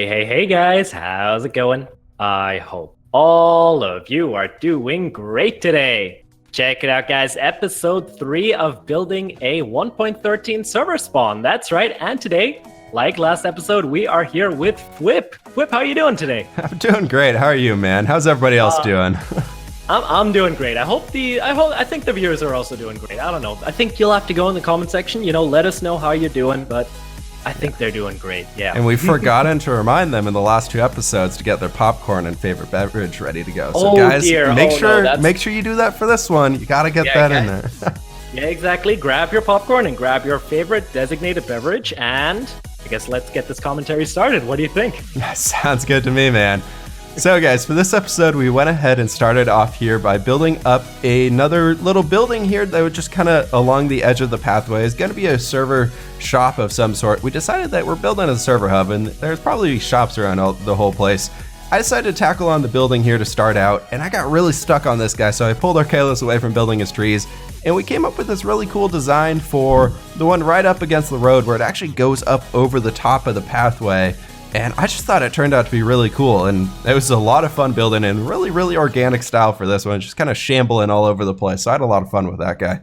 Hey guys, how's it going? I hope all of you are doing great today. Check it out, guys. Episode 3 of building a 1.13 server spawn. That's right. And today, like last episode, we are here with fWhip. fWhip, how are you doing today? I'm doing great. How are you, man? How's everybody else doing? I'm doing great. I think the viewers are also doing great. I don't know. I think you'll have to go in the comment section, let us know how you're doing, but I think they're doing great, yeah. And we've forgotten to remind them in the last 2 episodes to get their popcorn and favorite beverage ready to go. So guys, make sure you do that for this one. You gotta get that in there. Yeah, exactly. Grab your popcorn and grab your favorite designated beverage, and I guess let's get this commentary started. What do you think? Yeah, sounds good to me, man. So guys, for this episode, we went ahead and started off here by building up another little building here that was just kind of along the edge of the pathway. It's going to be a server shop of some sort. We decided that we're building a server hub, and there's probably shops around the whole place. I decided to tackle on the building here to start out, and I got really stuck on this guy, so I pulled Archelaus away from building his trees, and we came up with this really cool design for the one right up against the road where it actually goes up over the top of the pathway. And I just thought it turned out to be really cool, and it was a lot of fun building in really organic style for this one, just kind of shambling all over the place. So I had a lot of fun with that guy.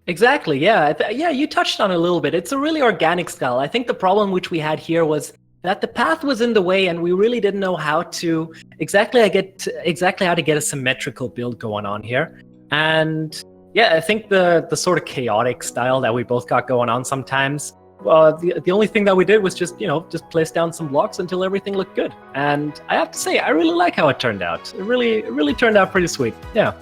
Exactly, yeah. You touched on it a little bit. It's a really organic style. I think the problem which we had here was that the path was in the way, and we really didn't know how to exactly how to get a symmetrical build going on here. And yeah, I think the sort of chaotic style that we both got going on sometimes. The only thing that we did was just place down some blocks until everything looked good. And I have to say, I really like how it turned out. It really turned out pretty sweet. Yeah.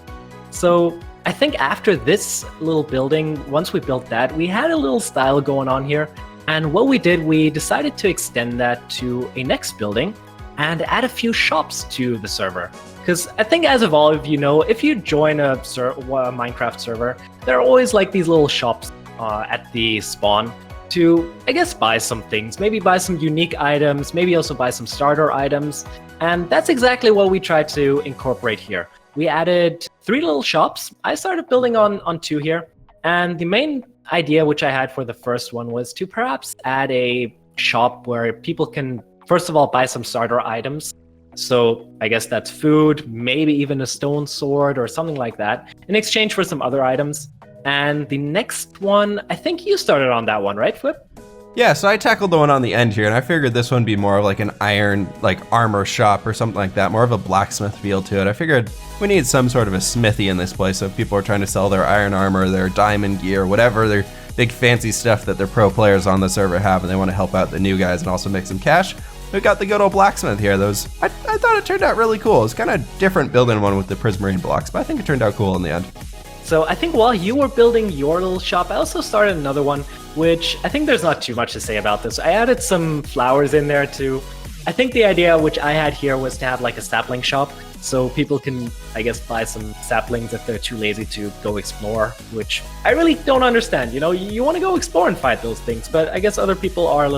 So I think after this little building, once we built that, we had a little style going on here. And what we did, we decided to extend that to a next building and add a few shops to the server. Because I think, as of all of you know, if you join a Minecraft server, there are always like these little shops at the spawn to, I guess, buy some things, maybe buy some unique items, maybe also buy some starter items. And that's exactly what we tried to incorporate here. We added 3 little shops. I started building on 2 here. And the main idea which I had for the first one was to perhaps add a shop where people can, first of all, buy some starter items. So I guess that's food, maybe even a stone sword or something like that, in exchange for some other items. And the next one, I think you started on that one, right, fWhip? Yeah, so I tackled the one on the end here, and I figured this one would be more of like an iron, armor shop or something like that, more of a blacksmith feel to it. I figured we need some sort of a smithy in this place, so if people are trying to sell their iron armor, their diamond gear, whatever, their big fancy stuff that their pro players on the server have, and they want to help out the new guys and also make some cash, we got the good old blacksmith here. I thought it turned out really cool. It's kind of different building one with the prismarine blocks, but I think it turned out cool in the end. So I think while you were building your little shop, I also started another one, which I think there's not too much to say about this. I added some flowers in there too. I think the idea which I had here was to have like a sapling shop, so people can, I guess, buy some saplings if they're too lazy to go explore, which I really don't understand. You want to go explore and fight those things, but I guess other people are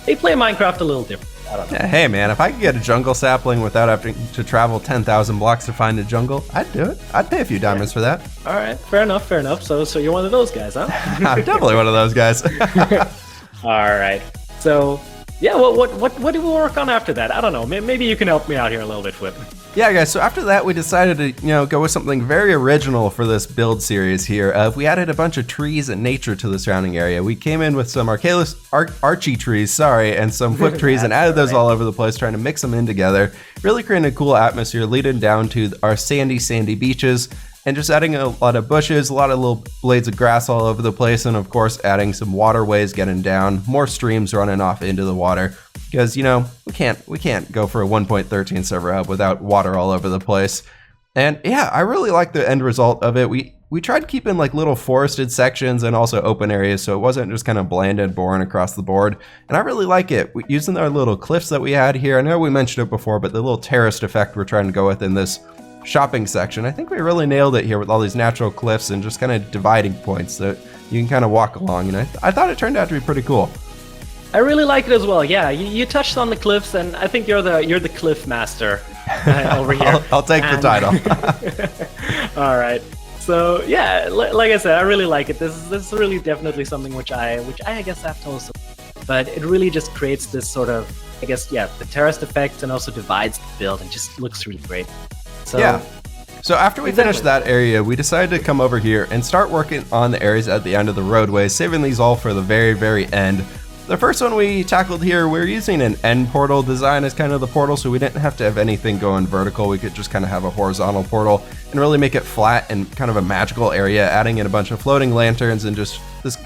they play Minecraft a little different. I don't know. Yeah, hey man, if I could get a jungle sapling without having to travel 10,000 blocks to find a jungle, I'd do it. I'd pay a few diamonds for that. All right, fair enough. So you're one of those guys, huh? I'm definitely one of those guys. All right. So yeah, what do we work on after that? I don't know. Maybe you can help me out here a little bit, fWhip. Yeah, guys, so after that, we decided to, go with something very original for this build series here. We added a bunch of trees and nature to the surrounding area. We came in with some Archie trees, and some fWhip trees and added those all over the place, trying to mix them in together. Really creating a cool atmosphere leading down to our sandy beaches, and just adding a lot of bushes, a lot of little blades of grass all over the place, and of course adding some waterways getting down, more streams running off into the water. Because, we can't go for a 1.13 server hub without water all over the place. And yeah, I really like the end result of it. We tried keeping little forested sections and also open areas, so it wasn't just kind of bland and boring across the board. And I really like it. Using our little cliffs that we had here, I know we mentioned it before, but the little terraced effect we're trying to go with in this shopping section, I think we really nailed it here with all these natural cliffs and just kind of dividing points that you can kind of walk along. And I thought it turned out to be pretty cool. I really like it as well. Yeah, you touched on the cliffs, and I think you're the cliff master over here. I'll take the title. All right. So yeah, like I said, I really like it. This is really definitely something which I guess have to also, but it really just creates this sort of I guess, the terraced effect and also divides the build and just looks really great. So yeah. So after we finished that area, we decided to come over here and start working on the areas at the end of the roadway, saving these all for the very, very end. The first one we tackled here, we're using an end portal design as kind of the portal, so we didn't have to have anything going vertical. We could just kind of have a horizontal portal and really make it flat and kind of a magical area, adding in a bunch of floating lanterns and just this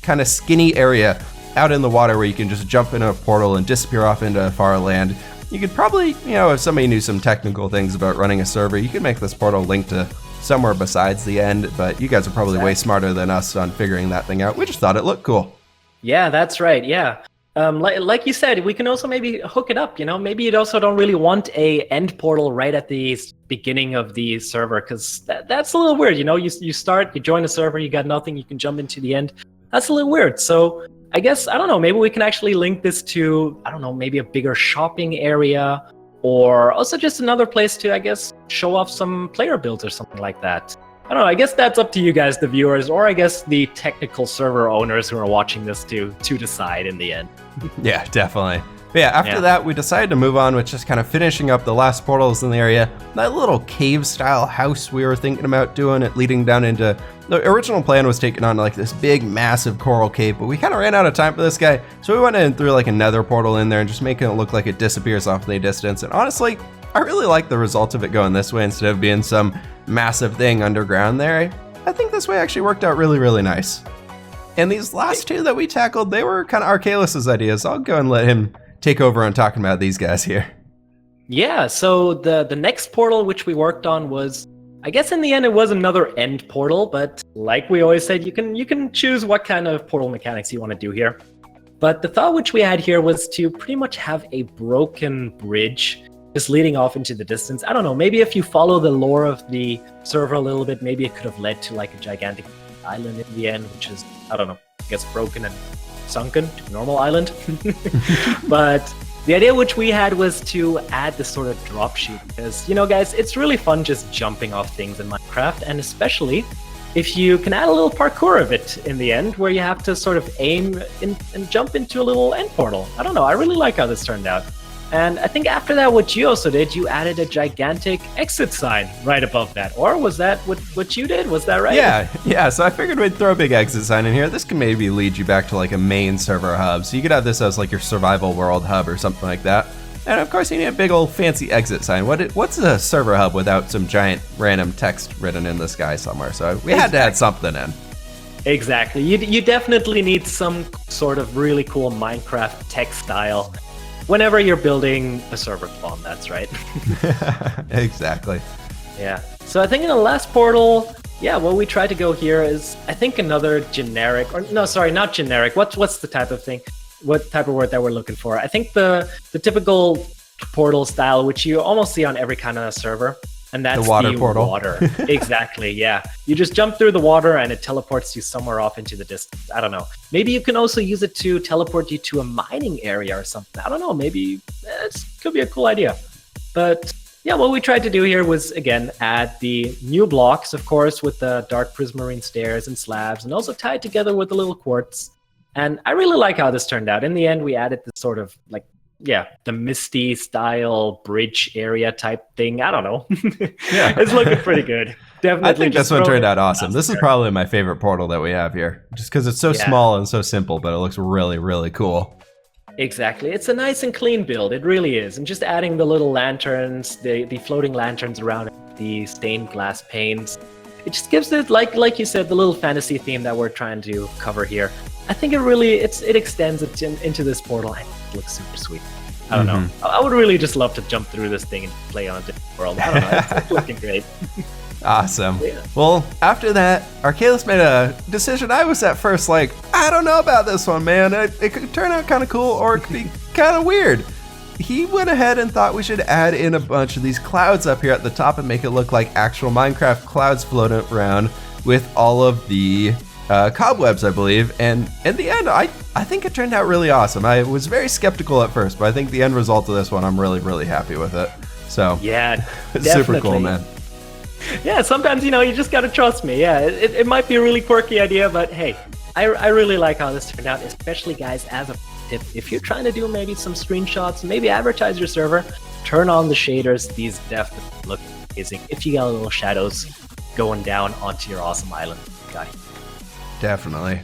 kind of skinny area out in the water where you can just jump in a portal and disappear off into far land. You could probably, if somebody knew some technical things about running a server, you could make this portal link to somewhere besides the end, but you guys are probably way smarter than us on figuring that thing out. We just thought it looked cool. Yeah, that's right, yeah. Like you said, we can also maybe hook it up, maybe you also don't really want a end portal right at the beginning of the server, because that's a little weird, you start, you join a server, you got nothing, you can jump into the end. That's a little weird, so I guess, I don't know, maybe we can actually link this to, I don't know, maybe a bigger shopping area, or also just another place to, I guess, show off some player builds or something like that. I don't know, I guess that's up to you guys, the viewers, or I guess the technical server owners who are watching this to decide in the end. Yeah, definitely. But yeah, after that, we decided to move on with just kind of finishing up the last portals in the area. That little cave-style house we were thinking about doing, it leading down into... The original plan was taking on like this big, massive coral cave, but we kind of ran out of time for this guy, so we went in and threw like a nether portal in there and just making it look like it disappears off in the distance. And honestly, I really like the result of it going this way instead of being some massive thing underground there. I think this way actually worked out really, really nice. And these last two that we tackled, they were kind of Archelaus' ideas. I'll go and let him take over on talking about these guys here. Yeah, so the next portal which we worked on was, I guess in the end it was another end portal, but like we always said, you can choose what kind of portal mechanics you want to do here. But the thought which we had here was to pretty much have a broken bridge just leading off into the distance. I don't know, maybe if you follow the lore of the server a little bit, maybe it could have led to like a gigantic island in the end, which is, I don't know, gets broken and sunken to a normal island. But the idea which we had was to add this sort of drop chute, because, guys, it's really fun just jumping off things in Minecraft, and especially if you can add a little parkour of it in the end, where you have to sort of aim and jump into a little end portal. I don't know, I really like how this turned out. And I think after that, what you also did, you added a gigantic exit sign right above that. Or was that what you did? Was that right? Yeah. So I figured we'd throw a big exit sign in here. This can maybe lead you back to like a main server hub. So you could have this as like your survival world hub or something like that. And of course, you need a big old fancy exit sign. What's a server hub without some giant random text written in the sky somewhere? So we had to add something in. Exactly. You definitely need some sort of really cool Minecraft text style whenever you're building a server spawn, that's right. Exactly. Yeah. So I think in the last portal, what we tried to go here is, I think, another generic, or no, sorry, not generic. What's the type of thing? What type of word that we're looking for? I think the typical portal style, which you almost see on every kind of server. And that's the water portal. Water. Exactly, yeah. You just jump through the water and it teleports you somewhere off into the distance. I don't know. Maybe you can also use it to teleport you to a mining area or something. I don't know. Maybe it could be a cool idea. But yeah, what we tried to do here was, again, add the new blocks, of course, with the dark prismarine stairs and slabs, and also tie it together with the little quartz. And I really like how this turned out. In the end, we added this sort of like, the Misty style bridge area type thing. I don't know. Yeah, it's looking pretty good. Definitely. I think this one turned out awesome. This is probably my favorite portal that we have here, just because it's so small and so simple, but it looks really, really cool. Exactly. It's a nice and clean build. It really is. And just adding the little lanterns, the floating lanterns around it, the stained glass panes, it just gives it, like you said, the little fantasy theme that we're trying to cover here. I think it extends it into this portal. It looks super sweet. I don't know. I would really just love to jump through this thing and play on a different world. I don't know. It's looking great. Awesome. Yeah. Well, after that, Archelaus made a decision. I was at first like, I don't know about this one, man. It could turn out kind of cool or it could be kind of weird. He went ahead and thought we should add in a bunch of these clouds up here at the top and make it look like actual Minecraft clouds floating around with all of the cobwebs, I believe. And in the end, I think it turned out really awesome. I was very skeptical at first, but I think the end result of this one, I'm really, really happy with it. So yeah, it's super cool, man. Yeah, sometimes, you just got to trust me. Yeah, it might be a really quirky idea, but hey, I really like how this turned out, especially, guys, as a tip. If you're trying to do maybe some screenshots, maybe advertise your server, turn on the shaders. These definitely look amazing. If you got little shadows going down onto your awesome island guy. Definitely.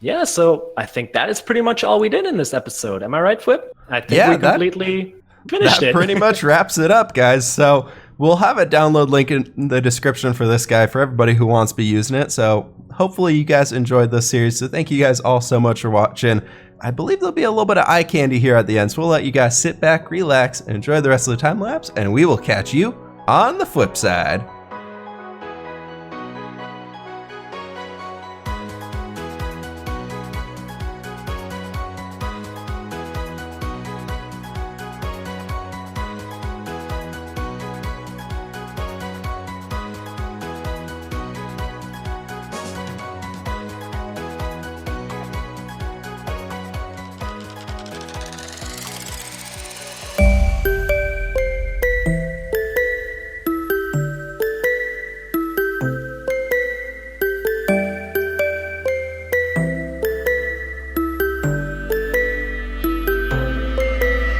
Yeah, so I think that is pretty much all we did in this episode. Am I right, fWhip? I think we completely finished it. That pretty much wraps it up, guys. So we'll have a download link in the description for this guy for everybody who wants to be using it. So hopefully you guys enjoyed this series. So thank you guys all so much for watching. I believe there'll be a little bit of eye candy here at the end. So we'll let you guys sit back, relax, and enjoy the rest of the time lapse. And we will catch you on the flip side.